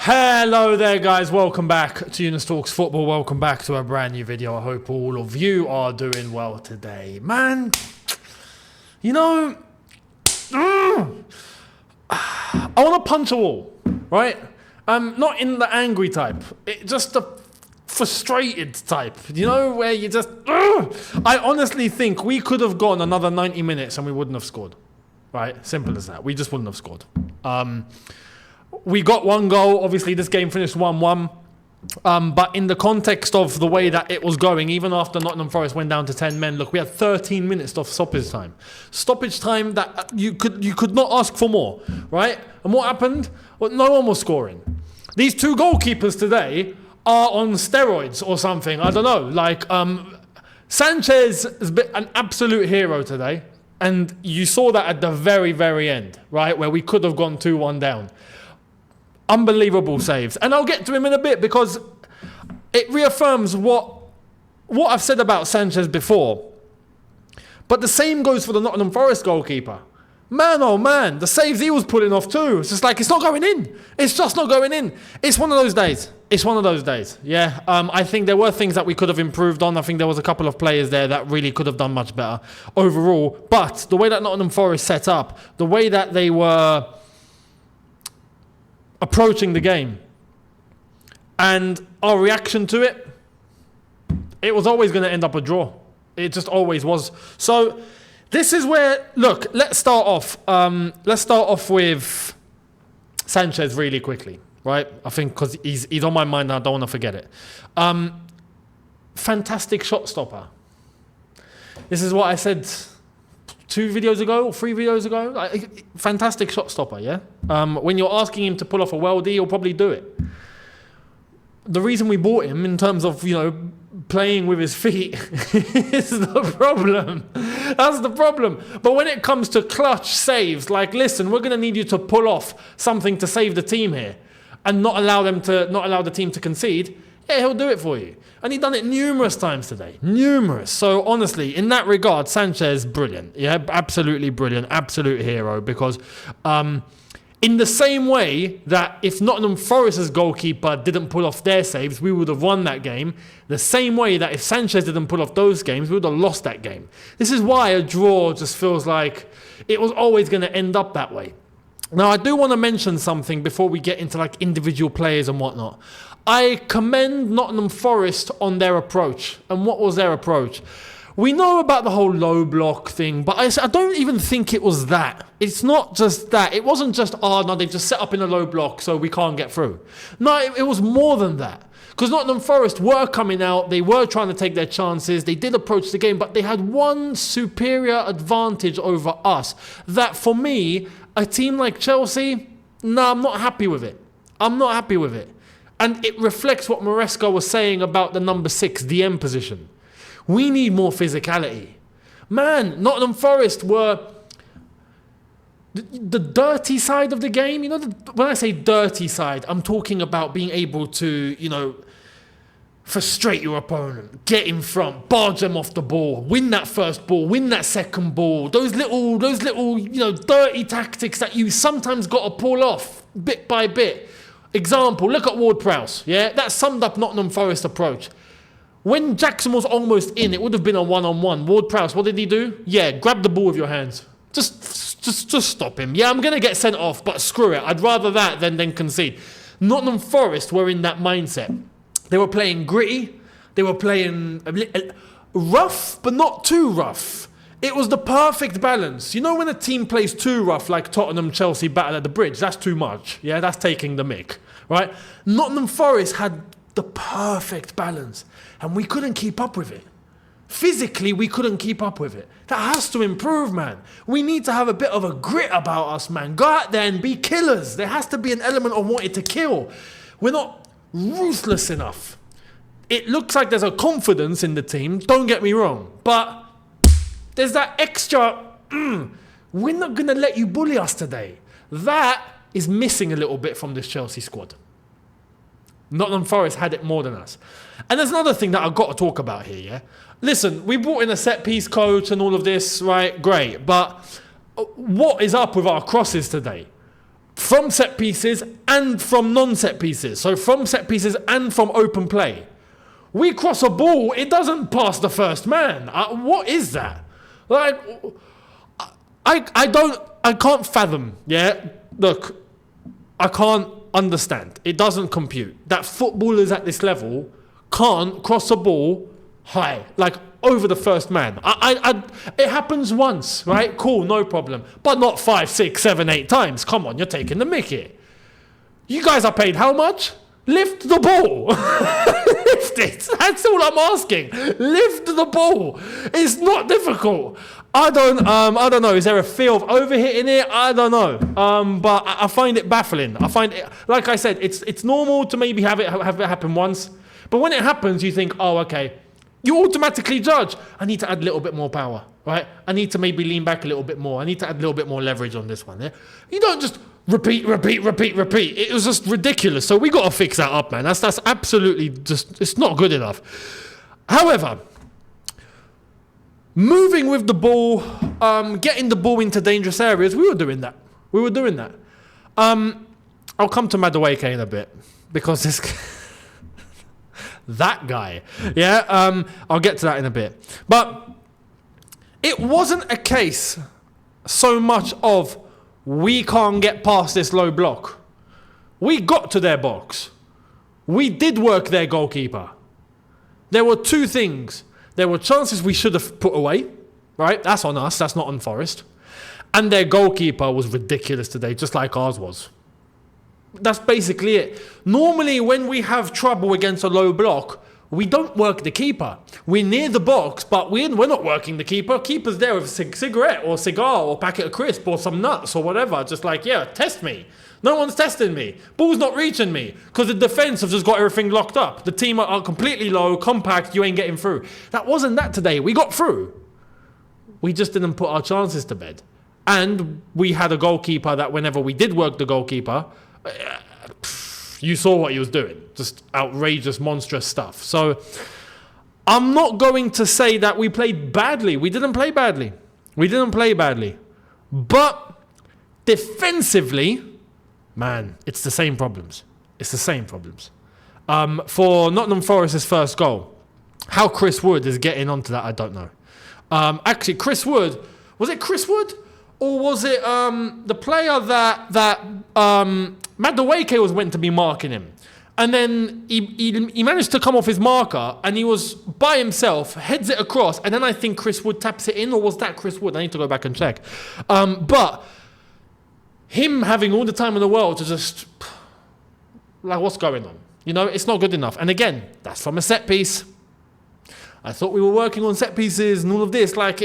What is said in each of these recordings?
Hello there, guys. Welcome back to Younes Talks Football. Welcome back to a brand new video. I hope all of you are doing well today. Man, you know, I want to punch a wall, right? Not in the angry type, just the frustrated type, you know, where you just... I honestly think we could have gone another 90 minutes and we wouldn't have scored, right? Simple as that. We just wouldn't have scored. We got one goal. Obviously, this game finished 1-1. But in the context of the way that it was going, even after Nottingham Forest went down to 10 men, look, we had 13 minutes of stoppage time. Stoppage time that you could not ask for more, right? And what happened? Well, no one was scoring. These two goalkeepers today are on steroids or something. I don't know. Like, Sanchez has been an absolute hero today. And you saw that at the very, very end, right? Where we could have gone 2-1 down. Unbelievable saves. And I'll get to him in a bit because it reaffirms what I've said about Sanchez before. But the same goes for the Nottingham Forest goalkeeper. Man, oh man, the saves he was pulling off too. It's just like, it's not going in. It's just not going in. It's one of those days. It's one of those days. Yeah. I think there were things that we could have improved on. I think there was a couple of players there that really could have done much better overall. But the way that Nottingham Forest set up, the way that they were approaching the game and our reaction to it, it was always going to end up a draw. It just always was. So this is where, look, let's start off with Sanchez really quickly, right? I think because he's on my mind and I don't want to forget it. Fantastic shot stopper. This is what I said 2 videos ago or 3 videos ago. Like, fantastic shot stopper, yeah? When you're asking him to pull off a worldie, he'll probably do it. The reason we bought him in terms of, you know, playing with his feet is the problem. That's the problem. But when it comes to clutch saves, like, listen, we're going to need you to pull off something to save the team here and not allow the team to concede. Yeah, he'll do it for you. And he's done it numerous times today. Numerous. So honestly, in that regard, Sanchez, brilliant. Yeah, absolutely brilliant. Absolute hero. Because in the same way that if Nottingham Forest's goalkeeper didn't pull off their saves, we would have won that game. The same way that if Sanchez didn't pull off those games, we would have lost that game. This is why a draw just feels like it was always going to end up that way. Now, I do want to mention something before we get into like individual players and whatnot. I commend Nottingham Forest on their approach. And what was their approach? We know about the whole low block thing, but I don't even think it was that. It's not just that. It wasn't just, oh, no, they've just set up in a low block so we can't get through. No, it was more than that. Because Nottingham Forest were coming out, they were trying to take their chances, they did approach the game, but they had one superior advantage over us that for me, a team like Chelsea, no, I'm not happy with it. I'm not happy with it. And it reflects what Maresca was saying about the number 6 DM position. We need more physicality. Man, Nottingham Forest were the dirty side of the game. You know, when I say dirty side, I'm talking about being able to, you know, frustrate your opponent, get in front, barge them off the ball, win that first ball, win that second ball. Those little, you know, dirty tactics that you sometimes got to pull off bit by bit. Example, look at Ward-Prowse, yeah? That summed up Nottingham Forest approach. When Jackson was almost in, it would have been a one-on-one. Ward-Prowse, what did he do? Yeah, grab the ball with your hands. Just stop him. Yeah, I'm going to get sent off, but screw it. I'd rather that than concede. Nottingham Forest were in that mindset. They were playing gritty. They were playing rough, but not too rough. It was the perfect balance. You know when a team plays too rough, like Tottenham, Chelsea battle at the bridge, that's too much. Yeah, that's taking the mick, right? Nottingham Forest had the perfect balance, and we couldn't keep up with it. Physically, we couldn't keep up with it. That has to improve, man. We need to have a bit of a grit about us, man. Go out there and be killers. There has to be an element of wanting to kill. We're not ruthless enough. It looks like there's a confidence in the team, don't get me wrong, but there's that extra, we're not going to let you bully us today. That is missing a little bit from this Chelsea squad. Nottingham Forest had it more than us. And there's another thing that I've got to talk about here, yeah? Listen, we brought in a set-piece coach and all of this, right? Great. But what is up with our crosses today? from set pieces and from non-set pieces. So from set pieces and from open play. We cross a ball, it doesn't pass the first man. What is that? Like, I can't fathom, yeah? Look, I can't understand. It doesn't compute that footballers at this level can't cross a ball high, like over the first man. It happens once, right? Cool, no problem. But not 5, 6, 7, 8 times. Come on, you're taking the mickey. You guys are paid how much? Lift the ball. Lift it. That's all I'm asking. Lift the ball. It's not difficult. I don't know. Is there a fear of overhitting it? I don't know. But I find it baffling. I find it, like I said, it's normal to maybe have it happen once. But when it happens, you think, oh, okay. You automatically judge. I need to add a little bit more power, right? I need to maybe lean back a little bit more. I need to add a little bit more leverage on this one. Yeah? You don't just repeat. It was just ridiculous. So we got to fix that up, man. That's absolutely just, it's not good enough. However, moving with the ball, getting the ball into dangerous areas, we were doing that. I'll come to Madueke in a bit because this... that guy. Yeah, I'll get to that in a bit. But it wasn't a case so much of we can't get past this low block. We got to their box. We did work their goalkeeper. There were two things. There were chances we should have put away, right? That's on us. That's not on Forest. And their goalkeeper was ridiculous today, just like ours was. That's basically it. Normally, when we have trouble against a low block, we don't work the keeper. We're near the box, but we're not working the keeper. Keeper's there with a cigarette or cigar or packet of crisp or some nuts or whatever. Just like, yeah, test me. No one's testing me. Ball's not reaching me because the defence have just got everything locked up. The team are completely low, compact, you ain't getting through. That wasn't that today. We got through. We just didn't put our chances to bed. And we had a goalkeeper that whenever we did work the goalkeeper... you saw what he was doing. Just outrageous, monstrous stuff. So I'm not going to say that we played badly. We didn't play badly. But defensively, man, it's the same problems. For Nottingham Forest's first goal, how Chris Wood is getting onto that, I don't know. Actually, Chris Wood, was it Chris Wood? Or was it the player that Madueke was meant to be marking him? And then he managed to come off his marker and he was by himself, heads it across, and then I think Chris Wood taps it in, or was that Chris Wood? I need to go back and check. But him having all the time in the world to just, like, what's going on? You know, it's not good enough. And again, that's from a set piece. I thought we were working on set pieces and all of this. Like,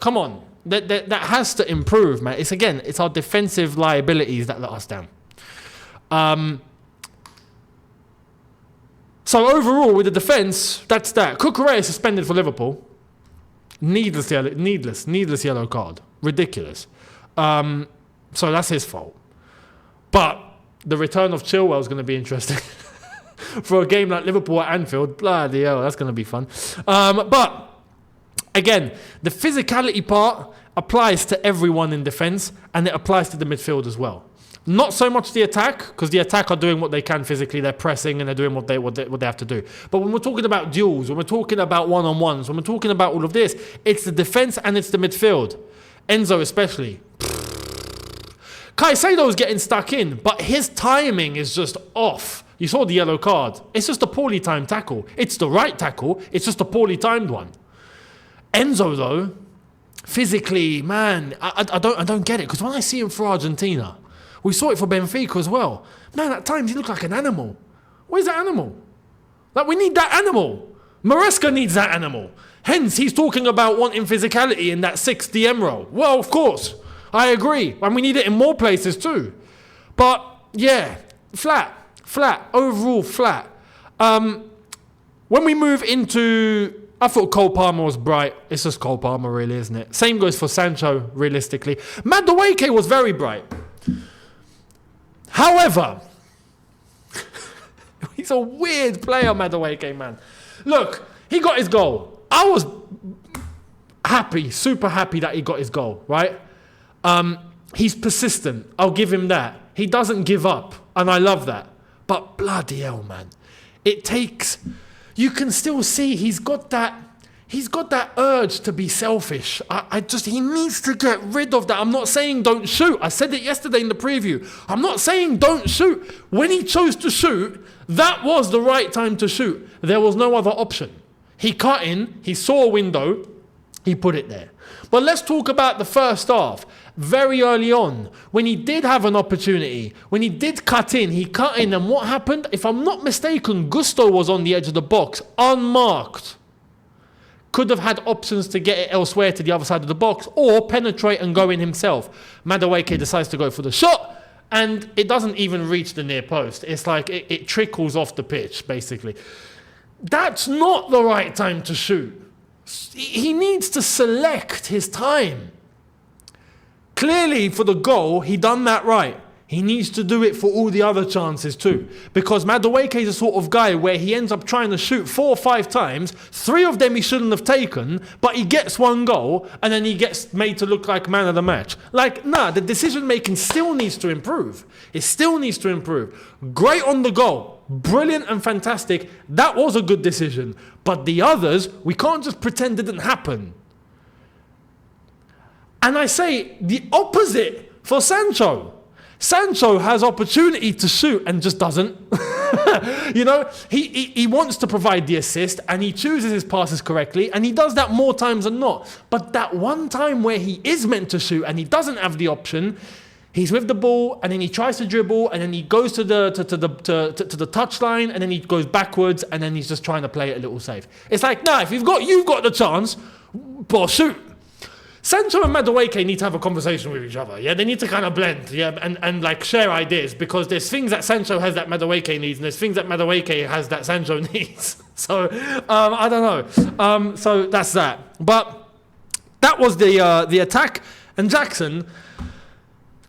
come on. That has to improve, man. It's our defensive liabilities that let us down. So overall, with the defence, that's that. Cucurella is suspended for Liverpool. Needless yellow card. Ridiculous. So that's his fault. But the return of Chilwell is going to be interesting. For a game like Liverpool at Anfield, bloody hell, that's going to be fun. But again, the physicality part applies to everyone in defence, and it applies to the midfield as well. Not so much the attack, because the attack are doing what they can physically. They're pressing and they're doing what they have to do. But when we're talking about duels, when we're talking about one-on-ones, when we're talking about all of this, it's the defence and it's the midfield. Enzo especially. Caicedo's getting stuck in, but his timing is just off. You saw the yellow card. It's just a poorly timed tackle. It's the right tackle. It's just a poorly timed one. Enzo, though, physically, man, I don't get it. Because when I see him for Argentina, we saw it for Benfica as well. Man, at times he looked like an animal. Where's that animal? Like, we need that animal. Maresca needs that animal. Hence, he's talking about wanting physicality in that 6th DM role. Well, of course, I agree. And we need it in more places too. But, yeah, flat. Overall, flat. When we move into... I thought Cole Palmer was bright. It's just Cole Palmer, really, isn't it? Same goes for Sancho, realistically. Madueke was very bright. However, he's a weird player, Madueke, man. Look, he got his goal. I was happy, super happy that he got his goal, right? He's persistent. I'll give him that. He doesn't give up, and I love that. But bloody hell, man. It takes... You can still see he's got that urge to be selfish. He needs to get rid of that. I'm not saying don't shoot. I said it yesterday in the preview. I'm not saying don't shoot. When he chose to shoot, that was the right time to shoot. There was no other option. He cut in, he saw a window, he put it there. But let's talk about the first half. Very early on, when he did have an opportunity, when he did cut in, and what happened? If I'm not mistaken, Gusto was on the edge of the box, unmarked. Could have had options to get it elsewhere to the other side of the box or penetrate and go in himself. Madueke decides to go for the shot and it doesn't even reach the near post. It's like it trickles off the pitch, basically. That's not the right time to shoot. He needs to select his time. Clearly, for the goal, he done that right. He needs to do it for all the other chances too. Because Madueke is the sort of guy where he ends up trying to shoot 4 or 5 times. 3 of them he shouldn't have taken, but he gets 1 goal and then he gets made to look like man of the match. The decision making still needs to improve. It still needs to improve. Great on the goal. Brilliant and fantastic. That was a good decision. But the others, we can't just pretend it didn't happen. And I say the opposite for Sancho. Sancho has opportunity to shoot and just doesn't. He wants to provide the assist and he chooses his passes correctly and he does that more times than not. But that one time where he is meant to shoot and he doesn't have the option, he's with the ball and then he tries to dribble and then he goes to the touchline and then he goes backwards and then he's just trying to play it a little safe. It's like, if you've got the chance, well, shoot. Sancho and Madueke need to have a conversation with each other. Yeah, they need to kind of blend, and share ideas because there's things that Sancho has that Madueke needs, and there's things that Madueke has that Sancho needs. So I don't know. So that's that. But that was the attack. And Jackson,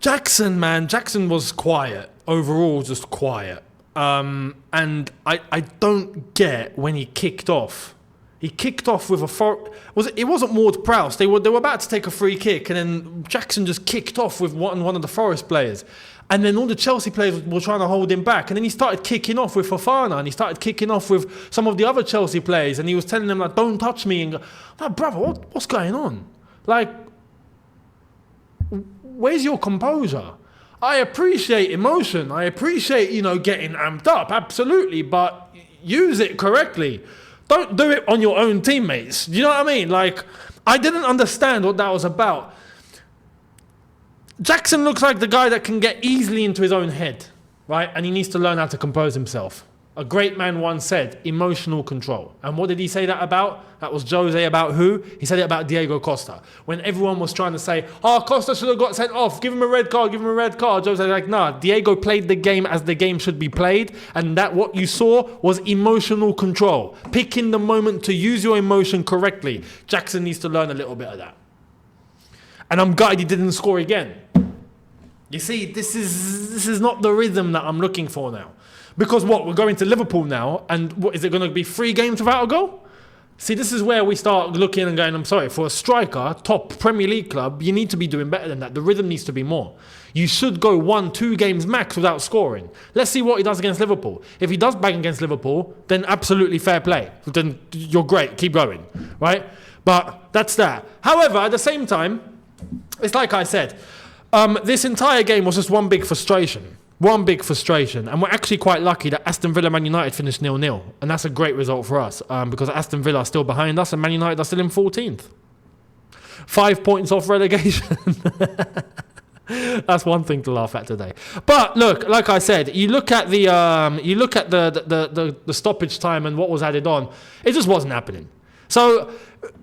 Jackson was quiet overall, just quiet. And I don't get when he kicked off. He kicked off with it wasn't Ward-Prowse. They were about to take a free kick, and then Jackson just kicked off with one of the Forest players. And then all the Chelsea players were trying to hold him back. And then he started kicking off with Fofana, and he started kicking off with some of the other Chelsea players, and he was telling them, don't touch me. And brother, what's going on? Where's your composure? I appreciate emotion. I appreciate, getting amped up, absolutely, but use it correctly. Don't do it on your own teammates. Do you know what I mean? I didn't understand what that was about. Jackson looks like the guy that can get easily into his own head, right? And he needs to learn how to compose himself. A great man once said, emotional control. And what did he say that about? That was Jose about who? He said it about Diego Costa. When everyone was trying to say, Costa should have got sent off, give him a red card, Jose was like, nah, Diego played the game as the game should be played. And that what you saw was emotional control. Picking the moment to use your emotion correctly. Jackson needs to learn a little bit of that. And I'm gutted he didn't score again. You see, this is not the rhythm that I'm looking for now. Because we're going to Liverpool now, and what is it going to be 3 games without a goal? See, this is where we start looking and going, I'm sorry, for a striker, top Premier League club, you need to be doing better than that. The rhythm needs to be more. You should go 1-2 games max without scoring. Let's see what he does against Liverpool. If he does bang against Liverpool, then absolutely fair play. Then you're great, keep going, right? But that's that. However, at the same time, it's like I said, this entire game was just one big frustration. One big frustration. And we're actually quite lucky that Aston Villa Man United finished 0-0. And that's a great result for us because Aston Villa are still behind us and Man United are still in 14th. 5 points off relegation. That's one thing to laugh at today. But look, like I said, you look at the stoppage time and what was added on. It just wasn't happening. So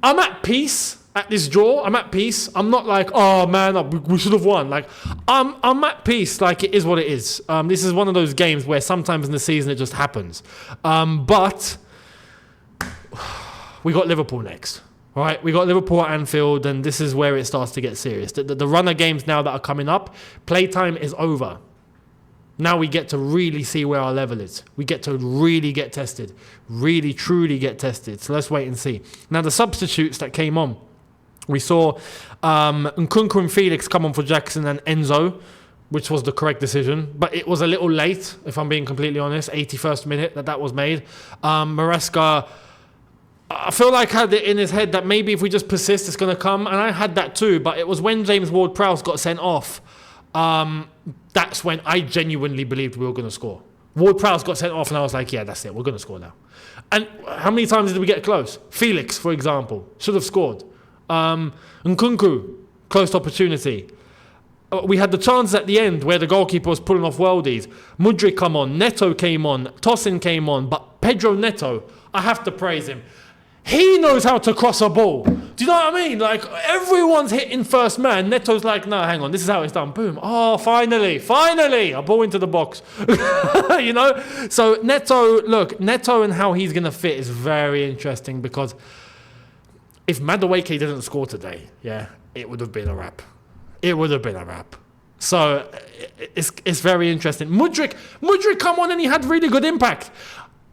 I'm at peace. At this draw, I'm at peace. I'm not like, oh man, we should have won. I'm at peace. It is what it is. This is one of those games where sometimes in the season it just happens. But we got Liverpool next. All right, we got Liverpool at Anfield, and this is where it starts to get serious. The runner games now that are coming up, playtime is over. Now we get to really see where our level is. We get to really get tested. Really, truly get tested. So let's wait and see. Now the substitutes that came on. We saw Nkunku and Felix come on for Jackson and Enzo. which was the correct decision. But it was a little late, if I'm being completely honest. 81st minute that was made. Maresca, I feel like had it in his head that maybe if we just persist, it's going to come. And I had that too. But it was when James Ward-Prowse got sent off. That's when I genuinely believed we were going to score. Ward-Prowse got sent off and I was like, yeah, that's it. We're going to score now. And how many times did we get close? Felix, for example, should have scored. Nkunku, close opportunity. We had the chance at the end where the goalkeeper was pulling off worldies. Mudryk come on, Neto came on, Tosin came on, but Pedro Neto, I have to praise him. He knows how to cross a ball. Do you know what I mean? Like, everyone's hitting first man. Neto's like, no, hang on, this is how it's done. Boom. Oh, finally, a ball into the box. You know? So Neto and how he's going to fit is very interesting, because if Madueke didn't score today, yeah, it would have been a wrap. It would have been a wrap. So it's very interesting. Mudryk come on and he had really good impact.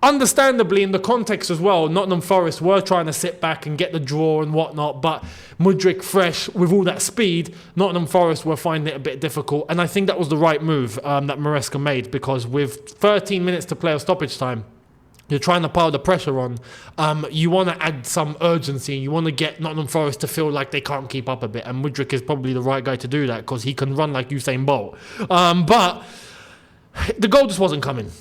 Understandably, in the context as well, Nottingham Forest were trying to sit back and get the draw and whatnot, but Mudryk fresh with all that speed, Nottingham Forest were finding it a bit difficult, and I think that was the right move that Maresca made, because with 13 minutes to play of stoppage time, you're trying to pile the pressure on. You want to add some urgency. You want to get Nottingham Forest to feel like they can't keep up a bit, and Mudryk is probably the right guy to do that because he can run like Usain Bolt. But the goal just wasn't coming.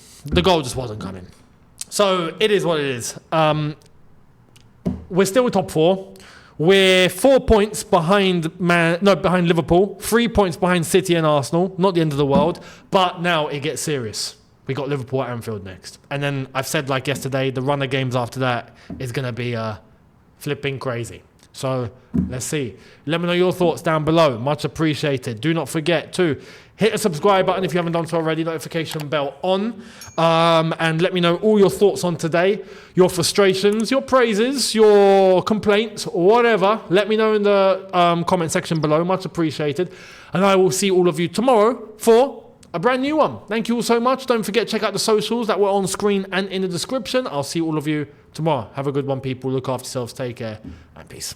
So it is what it is. We're still top four. We're 4 points behind Liverpool, 3 points behind City and Arsenal. Not the end of the world, but now it gets serious. We got Liverpool at Anfield next, and then I've said like yesterday, the run of games after that is going to be flipping crazy. So let's see. Let me know your thoughts down below. Much appreciated. Do not forget to hit the subscribe button if you haven't done so already. Notification bell on. And let me know all your thoughts on today. Your frustrations, your praises, your complaints, whatever. Let me know in the comment section below. Much appreciated. And I will see all of you tomorrow for a brand new one. Thank you all so much. Don't forget, check out the socials that were on screen and in the description. I'll see all of you tomorrow. Have a good one, people. Look after yourselves. Take care and peace.